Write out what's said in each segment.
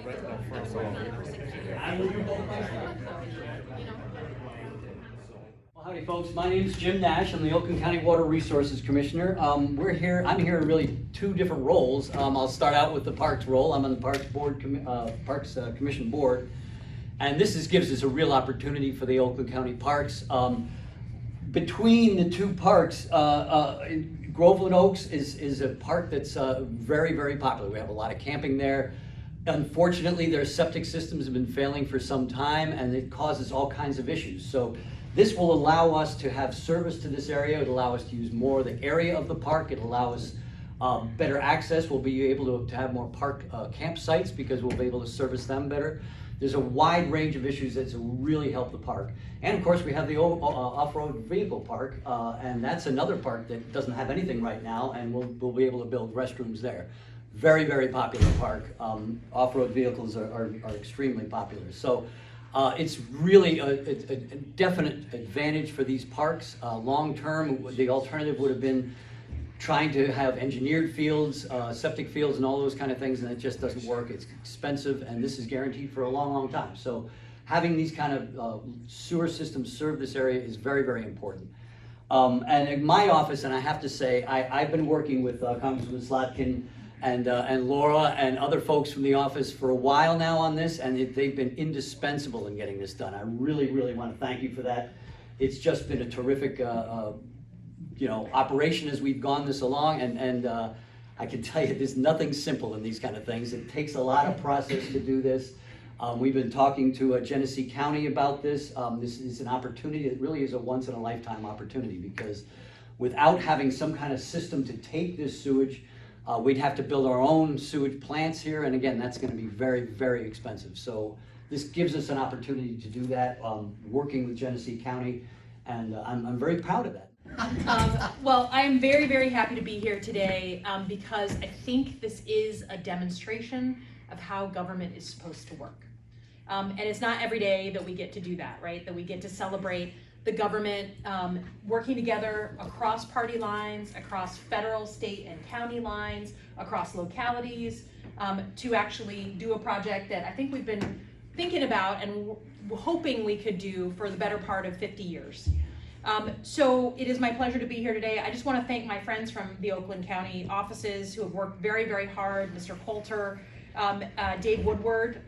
Well, howdy folks, my name is Jim Nash. I'm the Oakland County Water Resources Commissioner. I'm here in really two different roles. I'll start out with the Parks role. I'm on the Parks Commission Board. And this gives us a real opportunity for the Oakland County Parks. Between the two parks, Groveland Oaks is a park that's very, very popular. We have a lot of camping there. Unfortunately, their septic systems have been failing for some time, and it causes all kinds of issues. So this will allow us to have service to this area. It'll allow us to use more of the area of the park. It'll allow us better access. We'll be able to have more park campsites because we'll be able to service them better. There's a wide range of issues that will really help the park. And of course, we have the off-road vehicle park, and that's another park that doesn't have anything right now, and we'll be able to build restrooms there. Very, very popular park. Off-road vehicles are extremely popular. So it's really a definite advantage for these parks. Long-term, the alternative would have been trying to have engineered fields, septic fields, and all those kind of things, and it just doesn't work. It's expensive, and this is guaranteed for a long, long time. So having these kind of sewer systems serve this area is very, very important. And in my office, and I have to say, I've been working with Congressman Slotkin and Laura and other folks from the office for a while now on this, and they've been indispensable in getting this done. I really, really want to thank you for that. It's just been a terrific operation as we've gone this along, and I can tell you there's nothing simple in these kind of things. It takes a lot of process to do this. We've been talking to Genesee County about this. This is an opportunity that really is a once-in-a-lifetime opportunity, because without having some kind of system to take this sewage, we'd have to build our own sewage plants here, and again, that's going to be very, very expensive. So this gives us an opportunity to do that, working with Genesee County, and I'm very proud of that. Well, I'm very, very happy to be here today because I think this is a demonstration of how government is supposed to work. And it's not every day that we get to do that, right? That we get to celebrate the government working together across party lines, across federal, state, and county lines, across localities, to actually do a project that I think we've been thinking about and hoping we could do for the better part of 50 years. So it is my pleasure to be here today. I just want to thank my friends from the Oakland County offices who have worked very, very hard. Mr. Coulter, Dave Woodward,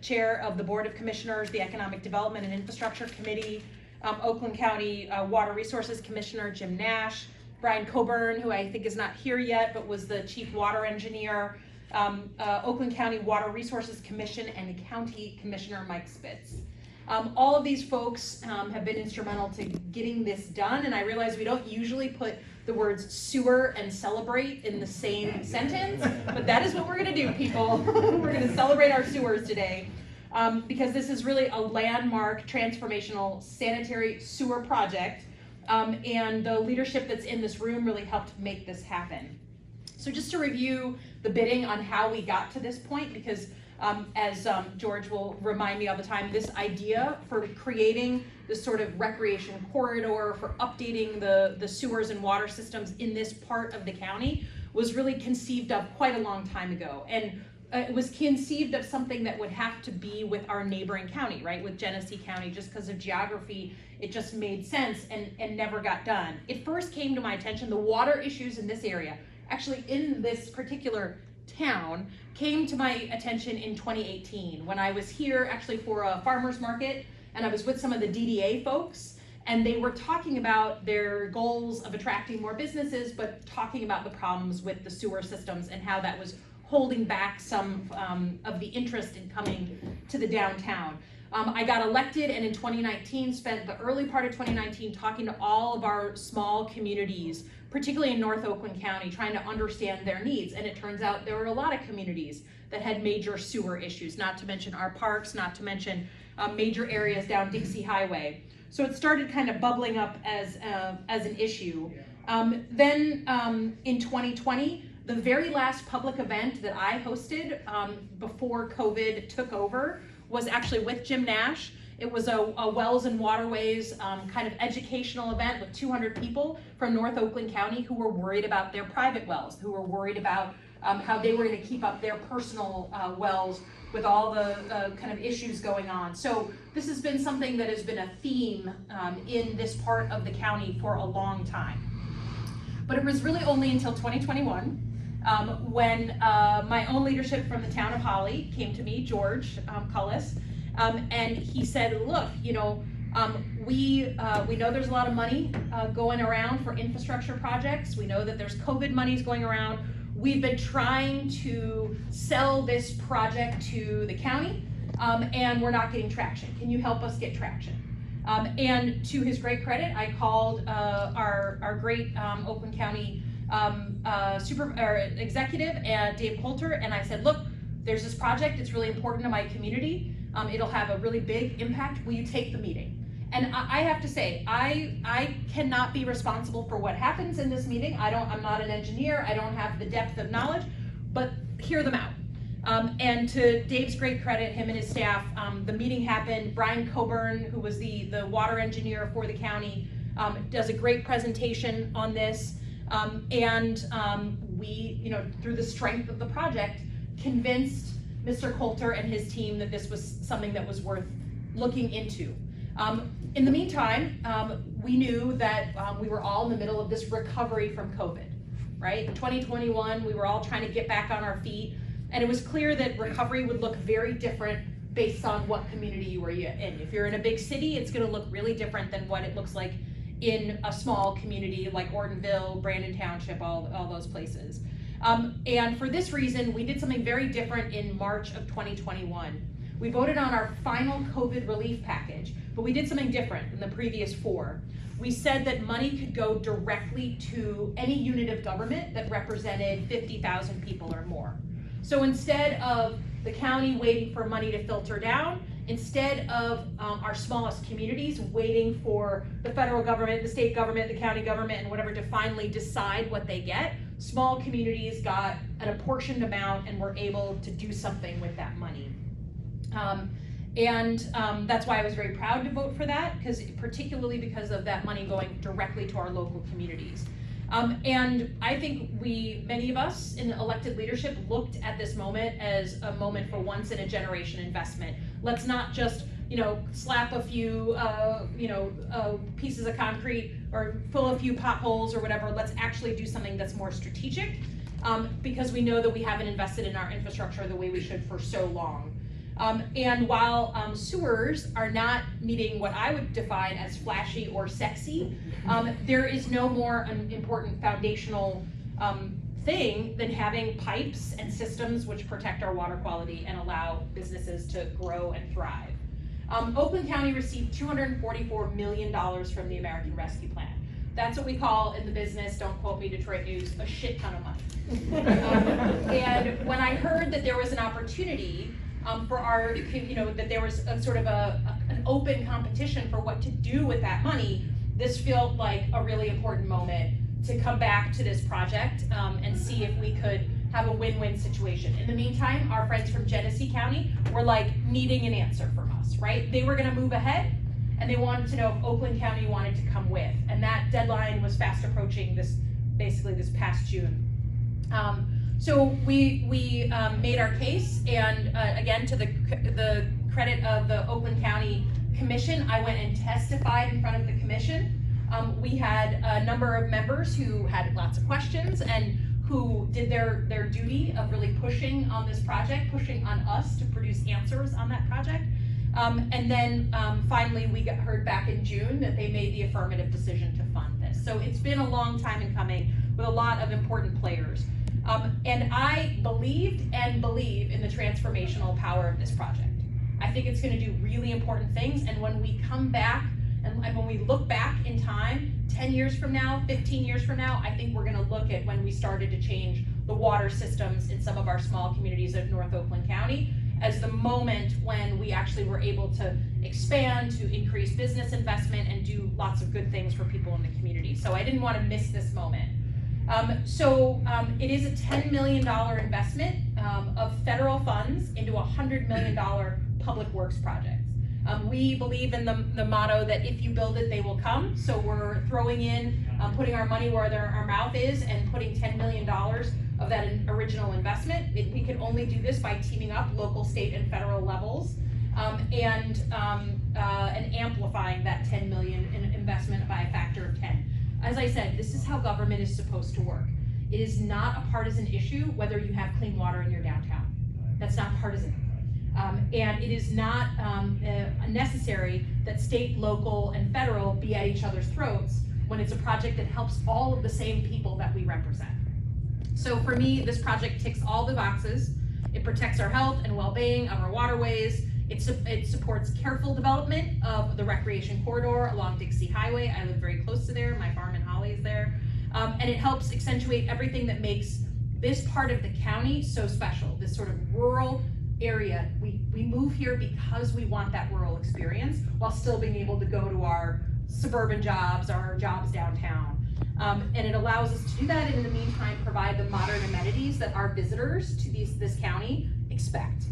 Chair of the Board of Commissioners, the Economic Development and Infrastructure Committee, Oakland County Water Resources Commissioner Jim Nash, Brian Coburn, who I think is not here yet, but was the Chief Water Engineer, Oakland County Water Resources Commission, and County Commissioner Mike Spitz. All of these folks have been instrumental to getting this done, and I realize we don't usually put the words sewer and celebrate in the same sentence, but that is what we're going to do, people. We're going to celebrate our sewers today because this is really a landmark transformational sanitary sewer project, and the leadership that's in this room really helped make this happen. So just to review the bidding on how we got to this point, because as George will remind me all the time, this idea for creating this sort of recreation corridor, for updating the sewers and water systems in this part of the county was really conceived of quite a long time ago. And it was conceived of something that would have to be with our neighboring county, right, with Genesee County, just because of geography, it just made sense and never got done. It first came to my attention, the water issues in this area, actually in this particular town, came to my attention in 2018 when I was here actually for a farmer's market, and I was with some of the DDA folks, and they were talking about their goals of attracting more businesses, but talking about the problems with the sewer systems and how that was holding back some of the interest in coming to the downtown. I got elected, and in 2019 spent the early part of 2019 talking to all of our small communities, particularly in North Oakland County, trying to understand their needs. And it turns out there were a lot of communities that had major sewer issues, not to mention our parks, not to mention major areas down Dixie Highway. So it started kind of bubbling up as an issue. Then in 2020, the very last public event that I hosted before COVID took over was actually with Jim Nash. It was a Wells and Waterways kind of educational event with 200 people from North Oakland County who were worried about their private wells, who were worried about how they were going to keep up their personal wells with all the kind of issues going on. So this has been something that has been a theme in this part of the county for a long time. But it was really only until 2021 when my own leadership from the town of Holly came to me, George Cullis, and he said, look, you know, we know there's a lot of money going around for infrastructure projects. We know that there's COVID monies going around. We've been trying to sell this project to the county, and we're not getting traction. Can you help us get traction? And to his great credit, I called our great Oakland County executive, Dave Coulter, and I said, look, there's this project. It's really important to my community. It'll have a really big impact. Will you take the meeting? And I have to say, I cannot be responsible for what happens in this meeting. I'm not an engineer. I don't have the depth of knowledge, but hear them out. And to Dave's great credit, him and his staff, the meeting happened. Brian Coburn, who was the water engineer for the county, does a great presentation on this. We, you know, through the strength of the project, convinced Mr. Coulter and his team that this was something that was worth looking into. In the meantime, we knew that we were all in the middle of this recovery from COVID, right? In 2021, we were all trying to get back on our feet, and it was clear that recovery would look very different based on what community you were in. If you're in a big city, it's gonna look really different than what it looks like in a small community like Ortonville, Brandon Township, all those places. And for this reason, we did something very different in March of 2021. We voted on our final COVID relief package, but we did something different than the previous 4. We said that money could go directly to any unit of government that represented 50,000 people or more. So instead of the county waiting for money to filter down, instead of our smallest communities waiting for the federal government, the state government, the county government, and whatever to finally decide what they get, small communities got an apportioned amount and were able to do something with that money. That's why I was very proud to vote for that, particularly because of that money going directly to our local communities. And I think many of us in elected leadership looked at this moment as a moment for once in a generation investment. Let's not just, you know, slap a few, pieces of concrete or fill a few potholes or whatever. Let's actually do something that's more strategic, because we know that we haven't invested in our infrastructure the way we should for so long. And while sewers are not meeting what I would define as flashy or sexy, there is no more important foundational thing than having pipes and systems which protect our water quality and allow businesses to grow and thrive. Oakland County received $244 million from the American Rescue Plan. That's what we call in the business, don't quote me, Detroit News, a shit ton of money. And when I heard that there was an opportunity for our, that there was a sort of an open competition for what to do with that money, this felt like a really important moment to come back to this project and see if we could have a win-win situation. In the meantime, our friends from Genesee County were like needing an answer from us, right? They were gonna move ahead and they wanted to know if Oakland County wanted to come with. And that deadline was fast approaching basically this past June. So we made our case, and again, to the credit of the Oakland County Commission, I went and testified in front of the commission. We had a number of members who had lots of questions and who did their duty of really pushing on this project, pushing on us to produce answers on that project. And then finally we got heard back in June that they made the affirmative decision to fund this. So it's been a long time in coming with a lot of important players. And I believed and believe in the transformational power of this project. I think it's gonna do really important things, and when we come back and when we look back in time, 10 years from now, 15 years from now, I think we're gonna look at when we started to change the water systems in some of our small communities of North Oakland County as the moment when we actually were able to expand, to increase business investment and do lots of good things for people in the community. So I didn't wanna miss this moment. It is a $10 million investment of federal funds into a $100 million public works project. We believe in the motto that if you build it, they will come. So we're throwing in, putting our money where our mouth is and putting $10 million of that original investment. We can only do this by teaming up local, state, and federal levels, and amplifying that 10 million in investment by a factor of 10. As I said, this is how government is supposed to work. It is not a partisan issue whether you have clean water in your downtown. That's not partisan. And it is not necessary that state, local, and federal be at each other's throats when it's a project that helps all of the same people that we represent. So for me, this project ticks all the boxes. It protects our health and well-being of our waterways. It supports careful development of the recreation corridor along Dixie Highway. I live very close to there. My farm in Holly is there. And it helps accentuate everything that makes this part of the county so special, this sort of rural area. We move here because we want that rural experience while still being able to go to our suburban jobs, our jobs downtown. And it allows us to do that, and in the meantime provide the modern amenities that our visitors to this county expect.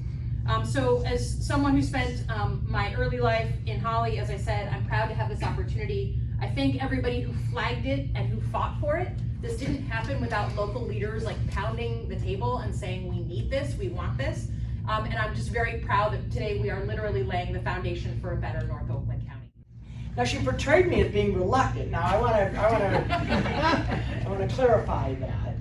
So as someone who spent my early life in Holly, as I said, I'm proud to have this opportunity. I thank everybody who flagged it and who fought for it. This didn't happen without local leaders like pounding the table and saying, we need this, we want this. And I'm just very proud that today we are literally laying the foundation for a better North Oakland County. Now she portrayed me as being reluctant. Now I want to clarify that.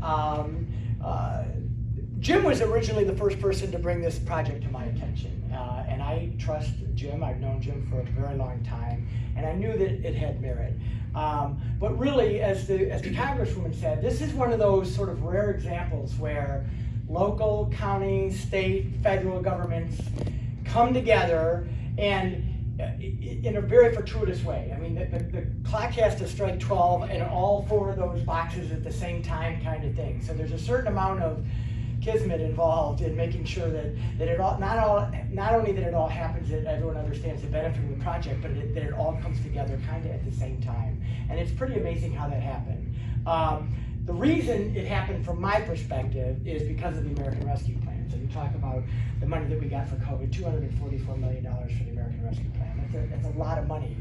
Jim was originally the first person to bring this project to my attention, and I trust Jim. I've known Jim for a very long time, and I knew that it had merit. But really, as the Congresswoman said, this is one of those sort of rare examples where local, county, state, federal governments come together and in a very fortuitous way. I mean, the clock has to strike 12 and all four of those boxes at the same time kind of thing. So there's a certain amount of kismet involved in making sure that it all, not only that it all happens, that everyone understands the benefit of the project, but that it all comes together kind of at the same time. And it's pretty amazing how that happened. The reason it happened from my perspective is because of the American Rescue Plan. So you talk about the money that we got for COVID, $244 million for the American Rescue Plan. That's a lot of money.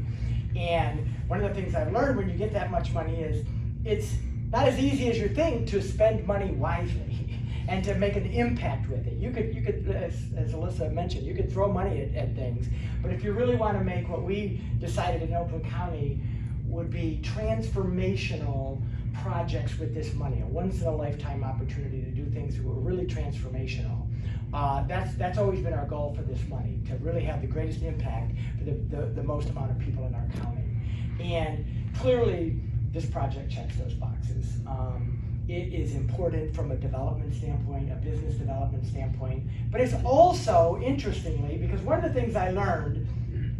And one of the things I've learned when you get that much money is it's not as easy as you think to spend money wisely and to make an impact with it. You could, as Alyssa mentioned, you could throw money at things, but if you really want to make what we decided in Oakland County would be transformational projects with this money, a once-in-a-lifetime opportunity to do things that were really transformational. That's always been our goal for this money, to really have the greatest impact for the most amount of people in our county. And clearly, this project checks those boxes. It is important from a development standpoint, a business development standpoint, but it's also, interestingly, because one of the things I learned,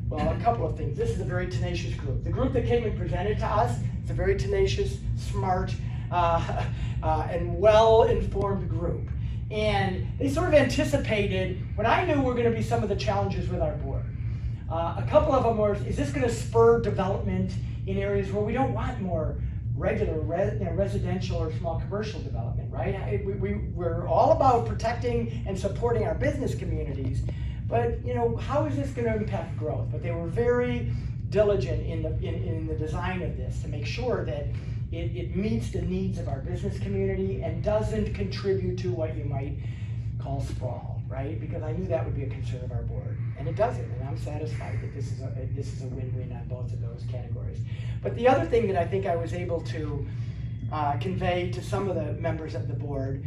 well, a couple of things. This is a very tenacious group. The group that came and presented to us, it's a very tenacious, smart, and well-informed group. And they sort of anticipated what I knew were going to be some of the challenges with our board. A couple of them were, is this going to spur development in areas where we don't want more regular residential or small commercial development, right? We're all about protecting and supporting our business communities, but how is this going to impact growth? But they were very diligent in the design of this to make sure that it meets the needs of our business community and doesn't contribute to what you might call sprawl, right? Because I knew that would be a concern of our board, and it doesn't, and I'm satisfied that this is a win-win on both of those categories. But the other thing that I think I was able to convey to some of the members of the board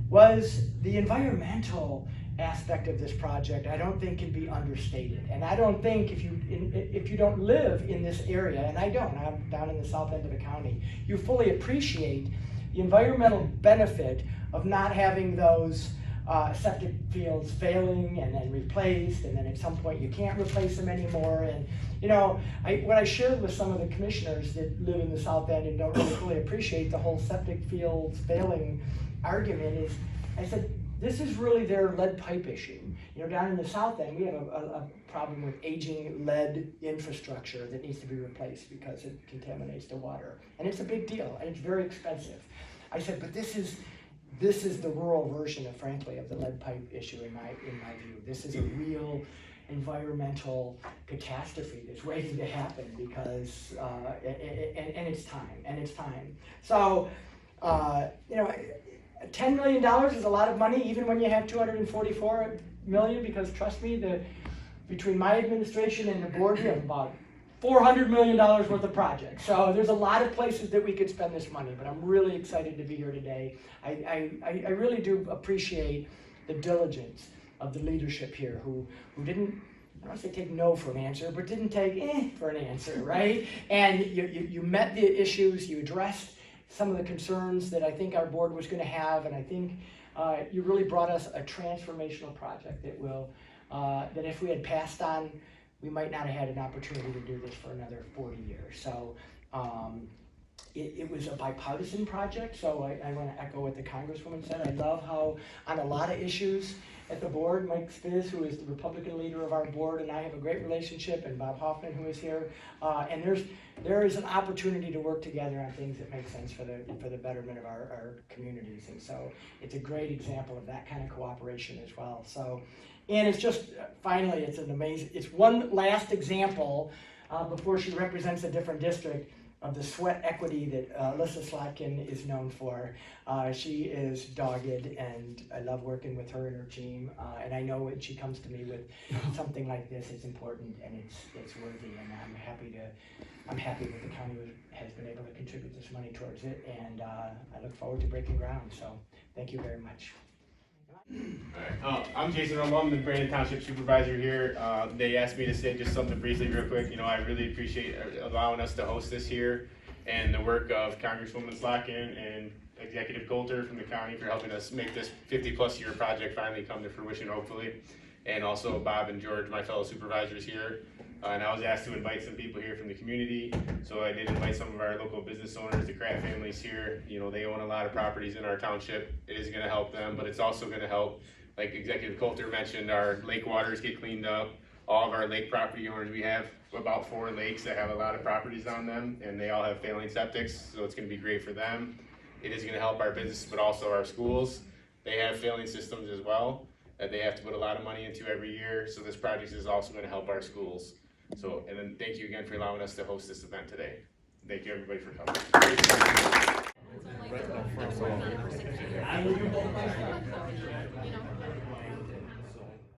was the environmental aspect of this project. I don't think can be understated, and I don't think if you don't live in this area, and I don't, I'm down in the south end of the county, you fully appreciate the environmental benefit of not having those septic fields failing and then replaced, and then at some point you can't replace them anymore. And what I shared with some of the commissioners that live in the south end and don't really fully appreciate the whole septic fields failing argument is, I said, this is really their lead pipe issue. Down in the south end, we have a problem with aging lead infrastructure that needs to be replaced because it contaminates the water. And it's a big deal, and it's very expensive. I said, but this is the rural version of, frankly, of the lead pipe issue in my view. This is a real environmental catastrophe that's waiting to happen because, and it's time. So, $10 million is a lot of money, even when you have 244 million, because trust me, between my administration and the board, we have about $400 million worth of projects. So there's a lot of places that we could spend this money, but I'm really excited to be here today. I really do appreciate the diligence of the leadership here who didn't, I don't want to say take no for an answer, but didn't take for an answer, right? And you met the issues, you addressed some of the concerns that I think our board was going to have, and I think you really brought us a transformational project that will, that if we had passed on, we might not have had an opportunity to do this for another 40 years. So it was a bipartisan project, so I want to echo what the Congresswoman said. I love how on a lot of issues at the board, Mike Spiz, who is the Republican leader of our board, and I have a great relationship, and Bob Hoffman, who is here, and there is an opportunity to work together on things that make sense for the betterment of our communities, and so it's a great example of that kind of cooperation as well. So, and it's just, finally, it's an amazing, it's one last example before she represents a different district of the sweat equity that Alyssa Slotkin is known for. She is dogged, and I love working with her and her team. And I know when she comes to me with something like this, it's important and it's worthy. And I'm happy that the county has been able to contribute this money towards it. And I look forward to breaking ground. So thank you very much. Alright, I'm Jason Romo, I'm the Brandon Township Supervisor here. They asked me to say just something briefly real quick. You know, I really appreciate allowing us to host this here, and the work of Congresswoman Slotkin and Executive Coulter from the county for helping us make this 50+ year project finally come to fruition, hopefully. And also Bob and George, my fellow supervisors here. And I was asked to invite some people here from the community, so I did invite some of our local business owners, the Kraft families here. You know, they own a lot of properties in our township. It is going to help them, but it's also going to help, like Executive Coulter mentioned, our lake waters get cleaned up. All of our lake property owners, we have about 4 lakes that have a lot of properties on them, and they all have failing septics, so it's going to be great for them. It is going to help our business, but also our schools. They have failing systems as well that they have to put a lot of money into every year, so this project is also going to help our schools. So, and then thank you again for allowing us to host this event today. Thank you everybody for coming.